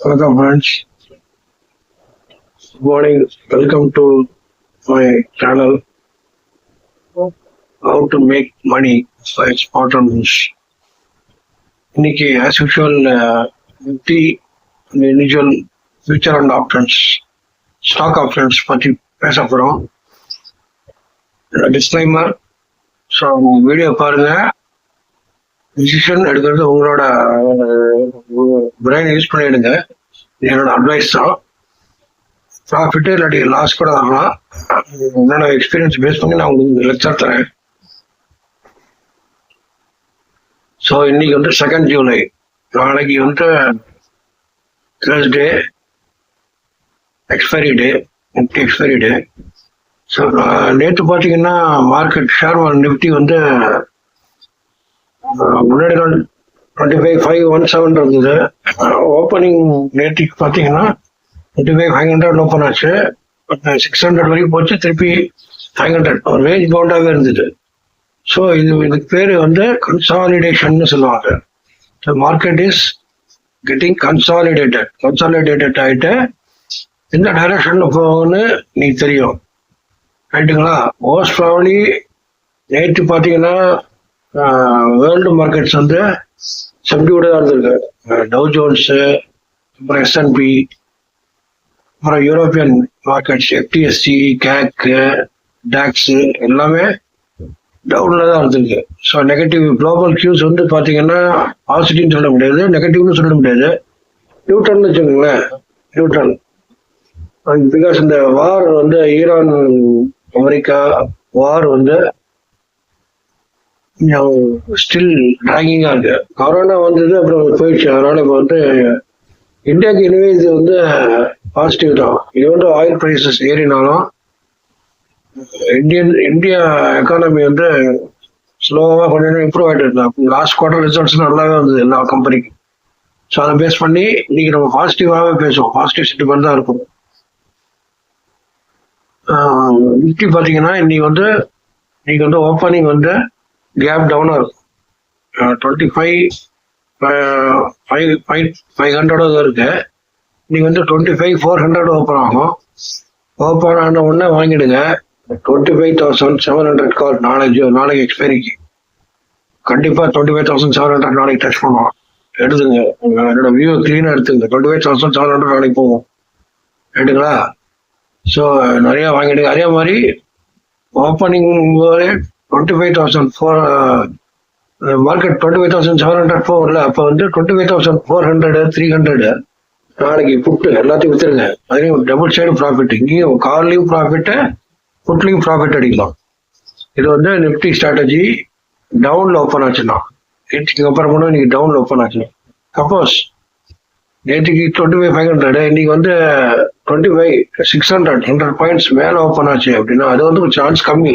Welcome, friends. Good morning. Welcome to my channel. How to make money by smart moves. இன்னைக்கு as usual Nifty individual future and options stock options பற்றி பேச போகிறோம். Disclaimer. So video பாருங்க. Decision எடுக்கிறது உங்களோட brain use பண்ணிடுங்க. என்னோட advice தான். ப்ராஃபிட்டு இல்லாட்டி லாஸ் கூட வரலாம். என்னோட எக்ஸ்பீரியன்ஸ் பேஸ் பண்ணி நான் உங்களுக்கு லெக்சர் தரேன். ஸோ இன்னைக்கு வந்து 2 ஜூலை, நாளைக்கு வந்து தேர்ஸ்டே, எக்ஸ்பைரி டே, நிஃப்டி எக்ஸ்பைரி டே. ஸோ நேற்று பார்த்தீங்கன்னா மார்க்கெட் ஷேர் நிஃப்டி வந்து முன்னாடி நாள் 25,517 இருந்தது. ஓப்பனிங் நேற்றுக்கு பார்த்தீங்கன்னா 25,500 ஓப்பன் ஆச்சு. 600 வரைக்கும் போச்சு, திருப்பி 500 ஒரு ரேஞ்ச் பவுண்டாகவே இருந்தது. ஸோ இதுக்கு பேர் வந்து கன்சாலிடேஷன் சொல்லுவாங்க. மார்க்கெட் இஸ் கெட்டிங் கன்சாலிடேட்டட் ஆகிட்டு எந்த டைரக்ஷனில் போகும்னு நீங்க தெரியும், ரைட்டுங்களா? மோஸ்ட் ப்ராபப்லி நேற்று பார்த்தீங்கன்னா வேர்ல்டு மார்க்கெட்ஸ் வந்து சப்டியூடாக தான் இருந்திருக்கு. டவ் ஜோன்ஸு, அப்புறம் S&P, அப்புறம் European markets FTSE, CAC, DAX எல்லாமே டவுனில் தான் இருந்திருக்கு. ஸோ நெகட்டிவ் குளோபல் கியூஸ் வந்து பார்த்தீங்கன்னா பாசிட்டிவ்னு சொல்ல முடியாது, நெகட்டிவ்னு சொல்ல முடியாது, நியூட்ரல்னு வச்சுக்கோங்களேன். நியூட்ரல். பிகாஸ் இந்த வார் வந்து ஈரான் அமெரிக்கா வார் வந்து ஸ்டில் ட்ராகிங்காக இருக்கு. கொரோனா வந்தது, அப்புறம் போயிடுச்சு. அதனால இப்போ வந்து இந்தியாவுக்கு இனிமே இது வந்து பாசிட்டிவ் தான். இது வந்து ஆயில் ப்ரைஸஸ் ஏறினாலும் இந்தியா எக்கானமி வந்து ஸ்லோவாக கொஞ்சம் இம்ப்ரூவ் ஆகிட்டு இருந்தா. லாஸ்ட் குவார்டர் ரிசல்ட்ஸ் நல்லாவே வந்தது எல்லா கம்பெனிக்கும். ஸோ அதை பேஸ் பண்ணி இன்னைக்கு நம்ம பாசிட்டிவாகவே பேசுவோம். பாசிட்டிவ் சென்டிமெண்ட் தான் இருக்கும். நிஃப்டி பார்த்தீங்கன்னா இன்னைக்கு வந்து ஓப்பனிங் வந்து கேப் டவுனாக இருக்கும். 25,500 இருக்கு. இன்னைக்கு வந்து 25,400 ஓப்பன் ஆகும். ஓப்பன் ஆன உடனே வாங்கிடுங்க. 25,700 கால் நாளைக்கு எக்ஸ்பைரிக்கு கண்டிப்பாக 25,700 நாளைக்கு டச் பண்ணுவோம். எடுத்துங்க, என்னோட வியூ கிளீனாக எடுத்துங்க. 25,700 நாளைக்கு போகும், ரைட்டுங்களா? ஸோ நிறையா வாங்கிடுங்க. அதே மாதிரி ஓப்பனிங் 25,400 மார்க்கெட் 25,700 போகல. அப்போ வந்து 25,400 300 நாளைக்கு புட்டு எல்லாத்தையும் வித்துருங்க. அதுலேயும் டபுள் சைடு ப்ராஃபிட். இங்கேயும் கார்லையும் ப்ராஃபிட்டு, புட்லையும் ப்ராஃபிட் அடிக்கலாம். இது வந்து நிஃப்டி ஸ்ட்ராட்டஜி. டவுனில் ஓப்பன் ஆச்சுன்னா, நேற்றுக்கு அப்புறம் கூட இன்னைக்கு டவுனில் ஓப்பன் ஆச்சுன்னா, சப்போஸ் நேற்றுக்கு 25,500 இன்னைக்கு வந்து 25,600 100 பாயிண்ட்ஸ் மேலே ஓப்பன் ஆச்சு அப்படின்னா அது வந்து ஒரு சான்ஸ் கம்மி.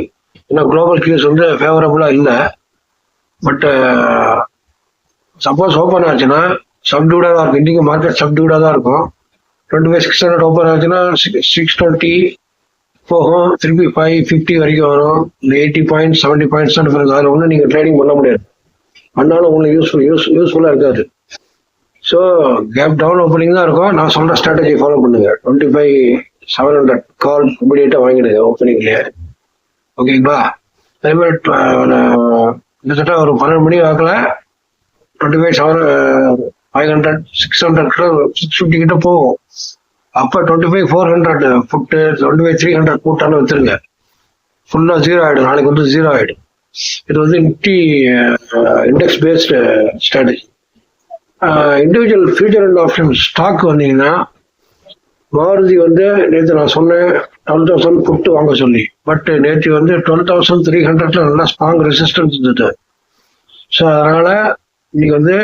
ஏன்னா குளோபல் கியூஸ் வந்து ஃபேவரபுளாக இல்லை. பட் சப்போஸ் ஓப்பன் ஆச்சுன்னா சப்டியூடாக தான் இருக்கும். இன்றைக்கி மார்க்கெட் சப்டியூடாக தான் இருக்கும். 25,600 ஓப்பன் ஆச்சுன்னா 620 போகும், திருப்பி 550 வரைக்கும் வரும். இந்த 80 பாயிண்ட்ஸ் 70 பாயிண்ட்ஸ் தான் டிஃபரன்ஸ். அதில் ஒன்றும் நீங்கள் ட்ரேடிங் பண்ண முடியாது. பண்ணாலும் உங்களுக்கு யூஸ்ஃபுல்லாக இருக்காது. ஸோ கேப் டவுன் ஓப்பனிங் தான் இருக்கும். நான் சொல்கிற ஸ்ட்ராட்டஜி ஃபாலோ பண்ணுங்க. 25,700 கால் இமீடியட்டாக வாங்கிடுங்க ஓப்பனிங்லேயே, ஓகேங்களா? அதே மாதிரி கிட்டத்தட்ட ஒரு 12 மணி வாக்கில் 25,500 600 650 கிட்ட போகும். அப்போ 25,400 புட்டு, 25,300 கூட்டாலும் வித்துருங்க. ஃபுல்லாக ஜீரோ ஆகிடும். நாளைக்கு வந்து ஜீரோ ஆகிடும். இது வந்து Nifty index based strategy. Individual future and option stock வந்தீங்கன்னா மாருதி வந்து நேற்று நான் சொன்னேன் 12,000 புட்டு வாங்க சொல்லி. பட் நேற்று வந்து 12,300 நல்லா ஸ்ட்ராங் ரெசிஸ்டன்ஸ் இருந்தது. ஸோ அதனால இன்னைக்கு வந்து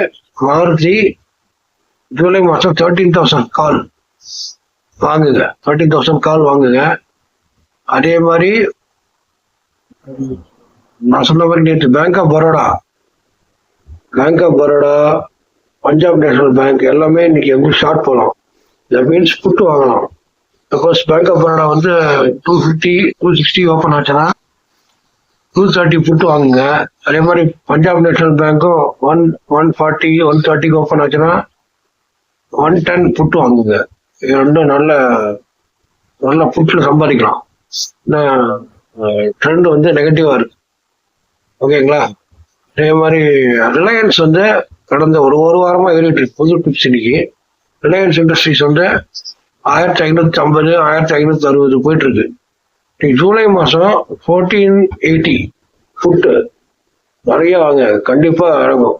மாருதி ஜூலை மாதம் 13,000 கால் வாங்குங்க. 13,000 கால் வாங்குங்க. அதே மாதிரி நான் சொன்ன மாதிரி நேற்று bank of Baroda, Punjab national bank எல்லாமே இன்னைக்கு எப்படி ஷார்ட் போகலாம். தட் மீன்ஸ் புட்டு வாங்கலாம். சப்போஸ் பேங்க் ஆஃப் பரோடா வந்து 250 260 ஓப்பன் ஆச்சுன்னா 230 புட்டு வாங்குங்க. அதே மாதிரி பஞ்சாப் நேஷனல் பேங்க்கும் 140 130 ஓப்பன் ஆச்சுன்னா 110 புட்டு வாங்குங்க. இது ரெண்டும் நல்ல நல்ல புட்டுல சம்பாதிக்கலாம். ட்ரெண்ட் வந்து நெகட்டிவா இருக்கு. ஓகேங்களா? அதே மாதிரி ரிலையன்ஸ் வந்து கடந்த ஒரு வாரமா ஏறிட்டு இருக்கு. புது டிப்ஸ் இன்னைக்கு ரிலையன்ஸ் இண்டஸ்ட்ரீஸ் வந்து 1550 1560 போயிட்டு இருக்கு. ஜூலை மாசம் 1480 ஃபுட்டு நிறைய வாங்க, கண்டிப்பா இறங்கும்,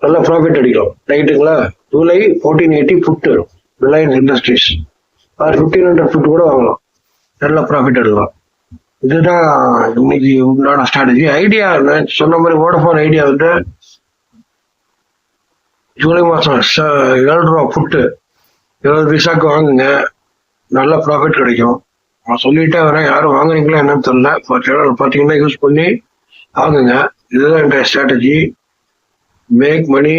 நல்ல ப்ராஃபிட் அடிக்கும். ரைட்டுங்களா? July 1480 food Reliance industries 1500 food கூட வாங்கலாம், நல்ல ப்ராஃபிட் எடுக்கலாம். இதுதான் இன்னைக்கு உண்டான ஸ்ட்ராட்டஜி. ஐடியா சொன்ன மாதிரி வோடஃபோன் ஐடியா வந்து ஜூலை மாசம் 7 ரூபா ஃபுட்டு 20 பைசாக்கு வாங்குங்க, நல்ல ப்ராஃபிட் கிடைக்கும். நான் சொல்லிட்டே வரேன், யாரும் வாங்குறீங்களா என்னன்னு தெரியல. சேனல் பார்த்தீங்கன்னா யூஸ் பண்ணி வாங்குங்க. இதுதான் என்னுடைய strategy. Make money,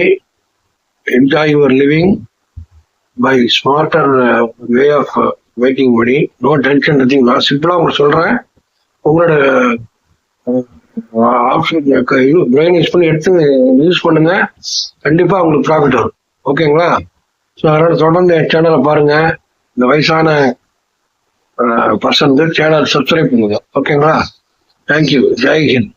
enjoy your living by smarter way of making money. No tension nothing. நான் சிம்பிளா உங்களுக்கு சொல்றேன். உங்களோட ஆப்ஷன் பிரெயின் யூஸ் பண்ணி எடுத்து யூஸ் பண்ணுங்க, கண்டிப்பா உங்களுக்கு ப்ராஃபிட் வரும். ஓகேங்களா? ஸோ அதனால தொடர்ந்து என் சேனலை பாருங்க. இந்த வயசான பர்சன் சேனல் சப்ஸ்கிரைப் பண்ணுங்க. ஓகேங்களா? தேங்க்யூ. ஜெய் ஹிந்த்.